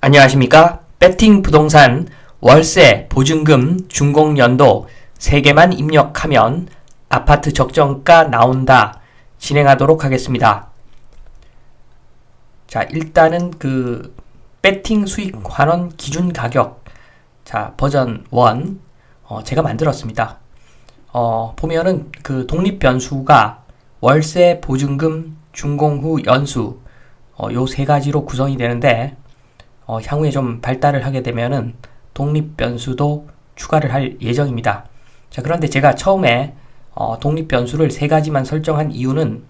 안녕하십니까? 배팅 부동산 월세 보증금 준공연도 3개만 입력하면 아파트 적정가 나온다. 진행하도록 하겠습니다. 자, 일단은 배팅 수익 환원 기준 가격, 자, 버전 1 제가 만들었습니다. 보면은 독립 변수가 월세 보증금 준공 후 연수, 요 세 가지로 구성이 되는데, 향후에 좀 발달을 하게 되면은 독립 변수도 추가를 할 예정입니다. 자, 그런데 제가 처음에 독립 변수를 세 가지만 설정한 이유는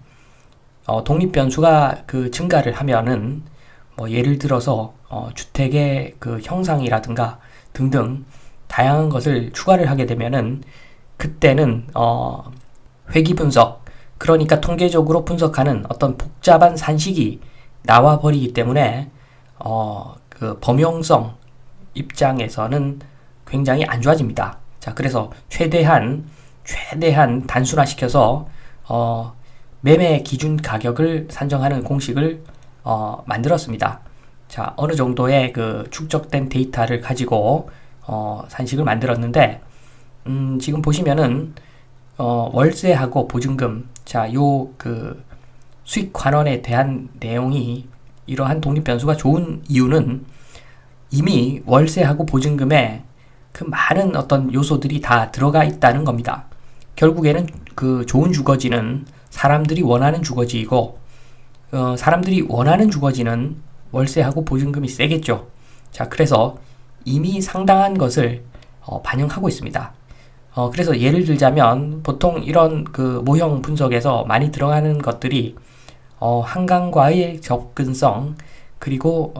독립 변수가 증가를 하면은 예를 들어서 주택의 형상이라든가 등등 다양한 것을 추가를 하게 되면은 그때는 회귀 분석, 그러니까 통계적으로 분석하는 어떤 복잡한 산식이 나와 버리기 때문에 범용성 입장에서는 굉장히 안 좋아집니다. 자, 그래서 최대한 단순화시켜서 매매 기준 가격을 산정하는 공식을 만들었습니다. 자, 어느 정도의 축적된 데이터를 가지고 산식을 만들었는데, 지금 보시면은 월세하고 보증금, 자, 수익 환원에 대한 내용이 이러한 독립 변수가 좋은 이유는 이미 월세하고 보증금에 많은 어떤 요소들이 다 들어가 있다는 겁니다. 결국에는 좋은 주거지는 사람들이 원하는 주거지이고, 사람들이 원하는 주거지는 월세하고 보증금이 세겠죠. 자, 그래서 이미 상당한 것을 반영하고 있습니다. 그래서 예를 들자면 보통 이런 모형 분석에서 많이 들어가는 것들이 한강과의 접근성, 그리고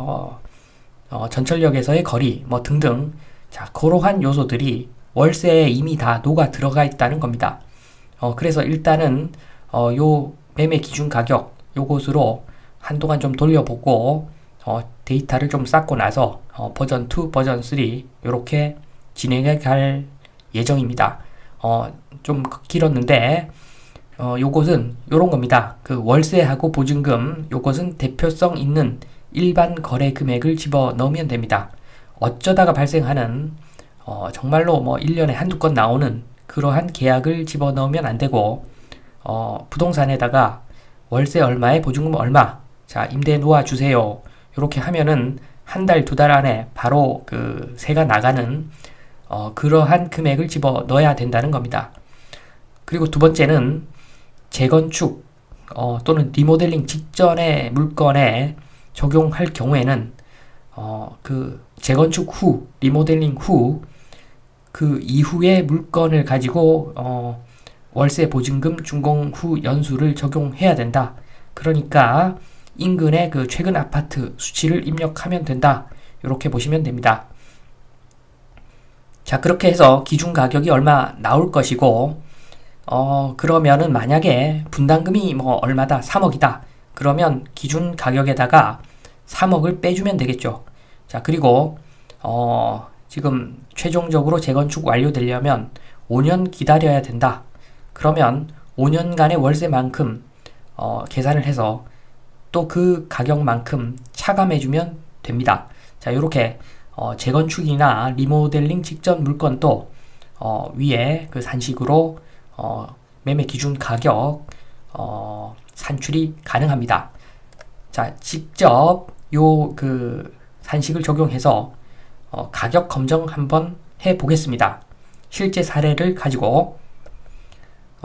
전철역에서의 거리 등등, 자, 그러한 요소들이 월세에 이미 다 녹아 들어가 있다는 겁니다. 그래서 일단은 요 매매 기준 가격 요것으로 한동안 좀 돌려보고 데이터를 좀 쌓고 나서 버전 2, 버전 3 이렇게 진행해 갈 예정입니다. 좀 길었는데 요것은 요런 겁니다. 월세하고 보증금 요것은 대표성 있는 일반 거래 금액을 집어 넣으면 됩니다. 어쩌다가 발생하는 정말로 1년에 한두 건 나오는 그러한 계약을 집어 넣으면 안 되고, 부동산에다가 월세 얼마에 보증금 얼마, 자, 임대 놓아 주세요, 요렇게 하면은 한 달, 두 달 안에 바로 세가 나가는 그러한 금액을 집어 넣어야 된다는 겁니다. 그리고 두 번째는 재건축 또는 리모델링 직전의 물건에 적용할 경우에는 재건축 후, 리모델링 후 이후의 물건을 가지고 월세 보증금 준공 후 연수를 적용해야 된다. 그러니까 인근의 최근 아파트 수치를 입력하면 된다. 이렇게 보시면 됩니다. 자, 그렇게 해서 기준 가격이 얼마 나올 것이고, 그러면은 만약에 분담금이 얼마다, 3억이다. 그러면 기준 가격에다가 3억을 빼주면 되겠죠. 자, 그리고 지금 최종적으로 재건축 완료되려면 5년 기다려야 된다. 그러면 5년간의 월세만큼 계산을 해서 또 그 가격만큼 차감해주면 됩니다. 자, 이렇게 재건축이나 리모델링 직전 물건도 위에 산식으로 매매 기준 가격 산출이 가능합니다. 자, 직접 요 산식을 적용해서 가격 검정 한번 해 보겠습니다. 실제 사례를 가지고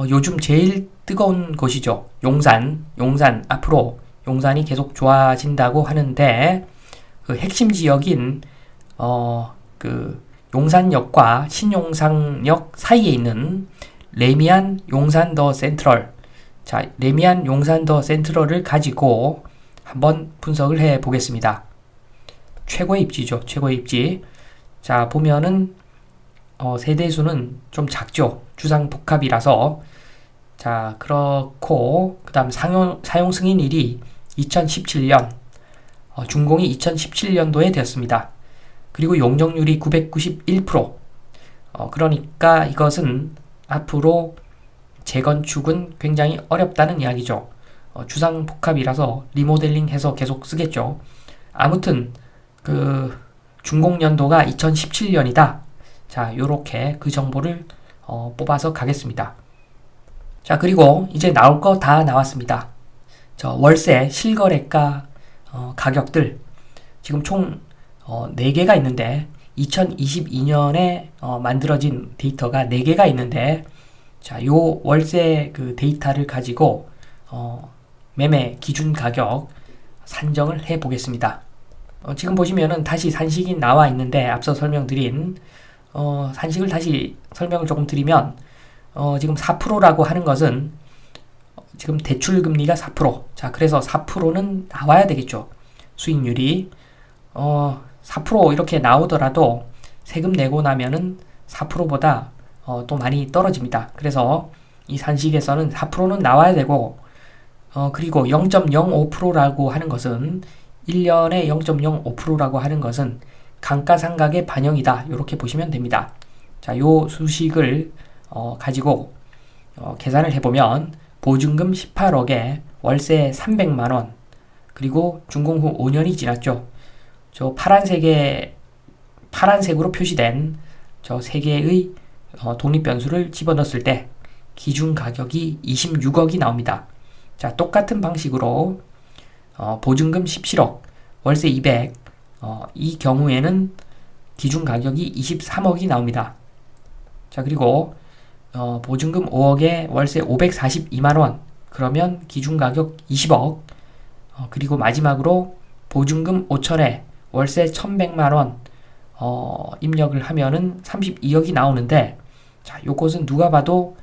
요즘 제일 뜨거운 곳이죠. 용산 앞으로 용산이 계속 좋아진다고 하는데, 핵심 지역인 용산역과 신용산역 사이에 있는 레미안 용산 더 센트럴, 자, 레미안 용산 더 센트럴을 가지고 한번 분석을 해 보겠습니다. 최고의 입지죠. 최고의 입지. 자, 보면은 세대수는 좀 작죠. 주상 복합이라서. 자, 그렇고 그 다음 사용 승인일이 2017년, 준공이 2017년도에 되었습니다. 그리고 용적률이 991%. 그러니까 이것은 앞으로 재건축은 굉장히 어렵다는 이야기죠. 주상 복합이라서 리모델링 해서 계속 쓰겠죠. 아무튼 그 준공연도가 2017년이다. 자, 요렇게 그 정보를 뽑아서 가겠습니다. 자, 그리고 이제 나올 거 다 나왔습니다. 저 월세 실거래가 가격들 지금 총 4개가 있는데 2022년에 만들어진 데이터가 4개가 있는데, 자, 요 월세 그 데이터를 가지고 매매 기준 가격 산정을 해 보겠습니다. 지금 보시면은 다시 산식이 나와 있는데, 앞서 설명드린 산식을 다시 설명을 조금 드리면, 지금 4%라고 하는 것은 지금 대출 금리가 4%. 자, 그래서 4%는 나와야 되겠죠. 수익률이 4% 이렇게 나오더라도 세금 내고 나면은 4%보다 또 많이 떨어집니다. 그래서 이 산식에서는 4%는 나와야 되고, 그리고 0.05%라고 하는 것은 1년에 0.05%라고 하는 것은 감가상각의 반영이다. 이렇게 보시면 됩니다. 자, 요 수식을 가지고 계산을 해보면 보증금 18억에 월세 300만원, 그리고 준공 후 5년이 지났죠. 저 파란색으로 표시된 저 3개의 독립변수를 집어넣었을 때 기준 가격이 26억이 나옵니다. 자, 똑같은 방식으로 보증금 17억, 월세 200, 이 경우에는 기준 가격이 23억이 나옵니다. 자, 그리고 보증금 5억에 월세 542만원, 그러면 기준 가격 20억, 그리고 마지막으로 보증금 5천에 월세 1100만원 입력을 하면은 32억이 나오는데, 자, 요것은 누가 봐도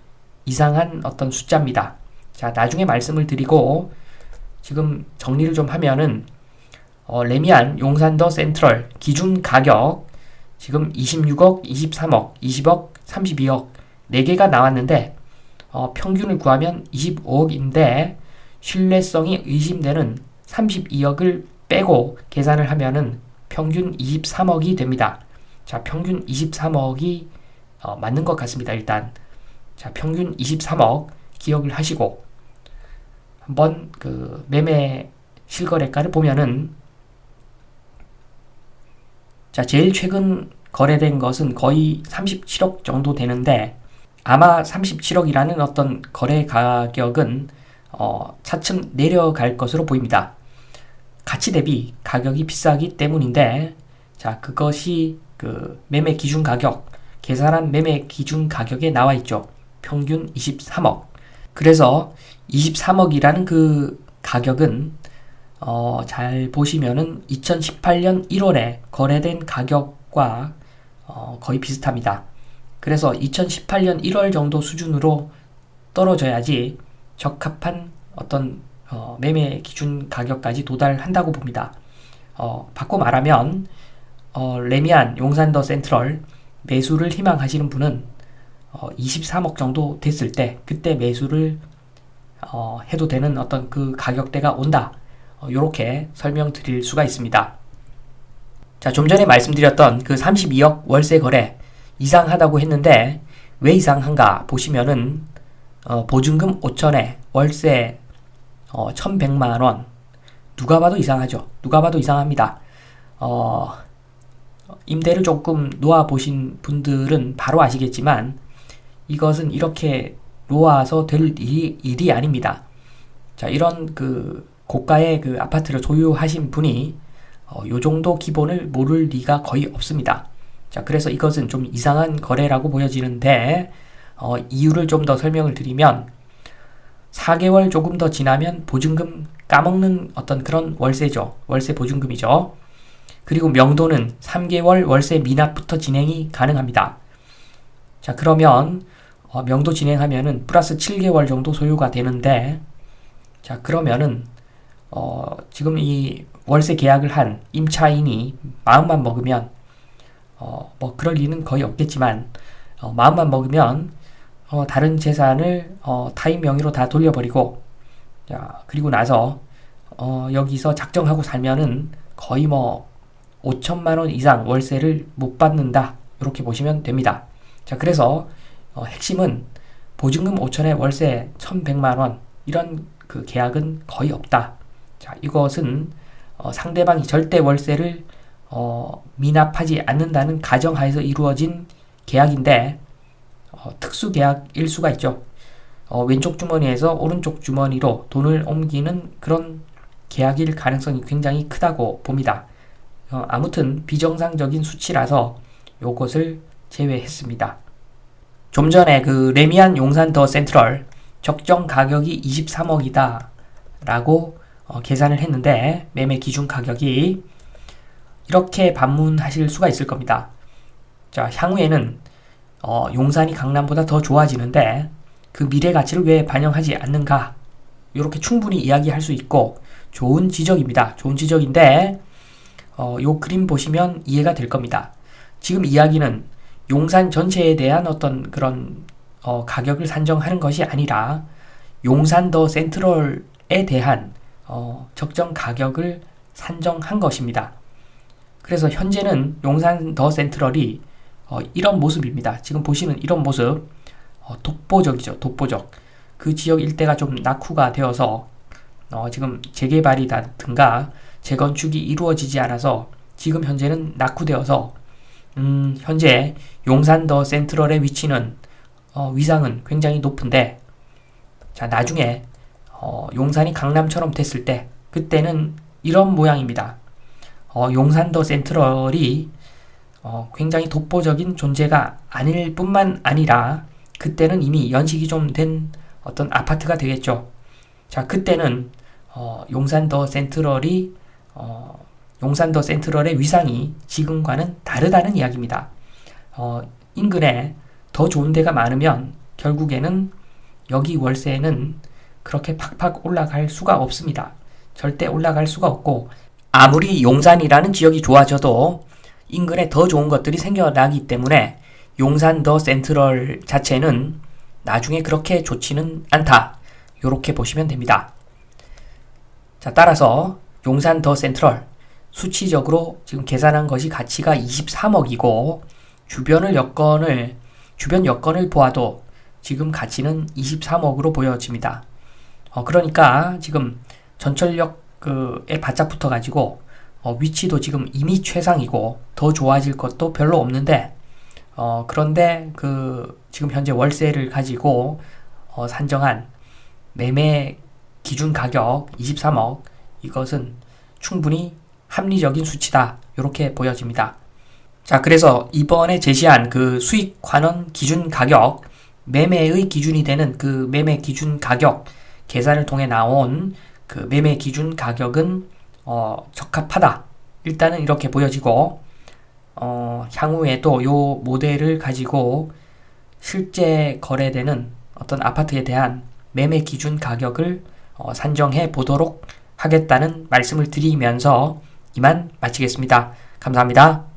이상한 어떤 숫자입니다. 자, 나중에 말씀을 드리고 지금 정리를 좀 하면은 레미안 용산더 센트럴 기준 가격 지금 26억, 23억, 20억, 32억 4개가 나왔는데 평균을 구하면 25억인데 신뢰성이 의심되는 32억을 빼고 계산을 하면은 평균 23억이 됩니다. 자, 평균 23억이 맞는 것 같습니다. 일단 자, 평균 23억 기억을 하시고 한번 그 매매 실거래가를 보면은, 자, 제일 최근 거래된 것은 거의 37억 정도 되는데, 아마 37억이라는 어떤 거래 가격은 차츰 내려갈 것으로 보입니다. 가치 대비 가격이 비싸기 때문인데, 자, 그것이 그 매매 기준 가격, 계산한 매매 기준 가격에 나와 있죠. 평균 23억. 그래서 23억이라는 그 가격은 잘 보시면은 2018년 1월에 거래된 가격과 거의 비슷합니다. 그래서 2018년 1월 정도 수준으로 떨어져야지 적합한 어떤 매매 기준 가격까지 도달한다고 봅니다. 바꿔 말하면 레미안 용산더 센트럴 매수를 희망하시는 분은 23억 정도 됐을 때 그때 매수를 해도 되는 어떤 그 가격대가 온다. 요렇게 설명드릴 수가 있습니다. 자, 좀 전에 말씀드렸던 그 32억 월세 거래 이상하다고 했는데 왜 이상한가 보시면은 보증금 5천에 월세 1100만원, 누가 봐도 이상하죠. 누가 봐도 이상합니다. 임대를 조금 놓아보신 분들은 바로 아시겠지만 이것은 이렇게 놓아서 될 일이 아닙니다. 자, 이런 그 고가의 그 아파트를 소유하신 분이 요 정도 기본을 모를 리가 거의 없습니다. 자, 그래서 이것은 좀 이상한 거래라고 보여지는데 이유를 좀 더 설명을 드리면 4개월 조금 더 지나면 보증금 까먹는 어떤 그런 월세죠. 월세 보증금이죠. 그리고 명도는 3개월 월세 미납부터 진행이 가능합니다. 자, 그러면 명도 진행하면은 플러스 7개월 정도 소요가 되는데, 자, 그러면은 지금 이 월세 계약을 한 임차인이 마음만 먹으면 뭐 그럴 리는 거의 없겠지만 마음만 먹으면 다른 재산을 타인 명의로 다 돌려버리고, 자, 그리고 나서 여기서 작정하고 살면은 거의 뭐 5천만 원 이상 월세를 못 받는다, 이렇게 보시면 됩니다. 자, 그래서 핵심은 보증금 5천에 월세 1100만 원 이런 그 계약은 거의 없다. 자, 이것은 상대방이 절대 월세를 미납하지 않는다는 가정하에서 이루어진 계약인데 특수 계약일 수가 있죠. 왼쪽 주머니에서 오른쪽 주머니로 돈을 옮기는 그런 계약일 가능성이 굉장히 크다고 봅니다. 아무튼 비정상적인 수치라서 요것을 제외했습니다. 좀 전에 그 레미안 용산 더 센트럴 적정 가격이 23억이다 라고 계산을 했는데 매매 기준 가격이 이렇게 반문하실 수가 있을 겁니다. 자, 향후에는 용산이 강남보다 더 좋아지는데 그 미래 가치를 왜 반영하지 않는가? 이렇게 충분히 이야기할 수 있고 좋은 지적입니다. 좋은 지적인데 요 그림 보시면 이해가 될 겁니다. 지금 이야기는 용산 전체에 대한 어떤 그런 가격을 산정하는 것이 아니라 용산 더 센트럴에 대한 적정 가격을 산정한 것입니다. 그래서 현재는 용산 더 센트럴이 이런 모습입니다. 지금 보시는 이런 모습 독보적이죠. 독보적. 그 지역 일대가 좀 낙후가 되어서 지금 재개발이라든가 재건축이 이루어지지 않아서 지금 현재는 낙후되어서 현재 용산 더 센트럴의 위치는 위상은 굉장히 높은데 자 나중에 용산이 강남처럼 됐을 때 그때는 이런 모양입니다. 용산 더 센트럴이 굉장히 독보적인 존재가 아닐 뿐만 아니라 그때는 이미 연식이 좀 된 어떤 아파트가 되겠죠. 자 그때는 용산 더 센트럴의 위상이 지금과는 다르다는 이야기입니다. 인근에 더 좋은 데가 많으면 결국에는 여기 월세는 그렇게 팍팍 올라갈 수가 없습니다. 절대 올라갈 수가 없고 아무리 용산이라는 지역이 좋아져도 인근에 더 좋은 것들이 생겨나기 때문에 용산 더 센트럴 자체는 나중에 그렇게 좋지는 않다. 이렇게 보시면 됩니다. 자, 따라서 용산 더 센트럴 수치적으로 지금 계산한 것이 가치가 23억이고 주변 여건을 보아도 지금 가치는 23억으로 보여집니다. 그러니까 지금 전철역에 바짝 붙어가지고 위치도 지금 이미 최상이고 더 좋아질 것도 별로 없는데 그런데 지금 현재 월세를 가지고 산정한 매매 기준 가격 23억 이것은 충분히 합리적인 수치다 이렇게 보여집니다. 자 그래서 이번에 제시한 그 수익 환원 기준 가격 매매의 기준이 되는 그 매매 기준 가격 계산을 통해 나온 그 매매 기준 가격은 적합하다. 일단은 이렇게 보여지고 향후에도 요 모델을 가지고 실제 거래되는 어떤 아파트에 대한 매매 기준 가격을 산정해 보도록 하겠다는 말씀을 드리면서 이만 마치겠습니다. 감사합니다.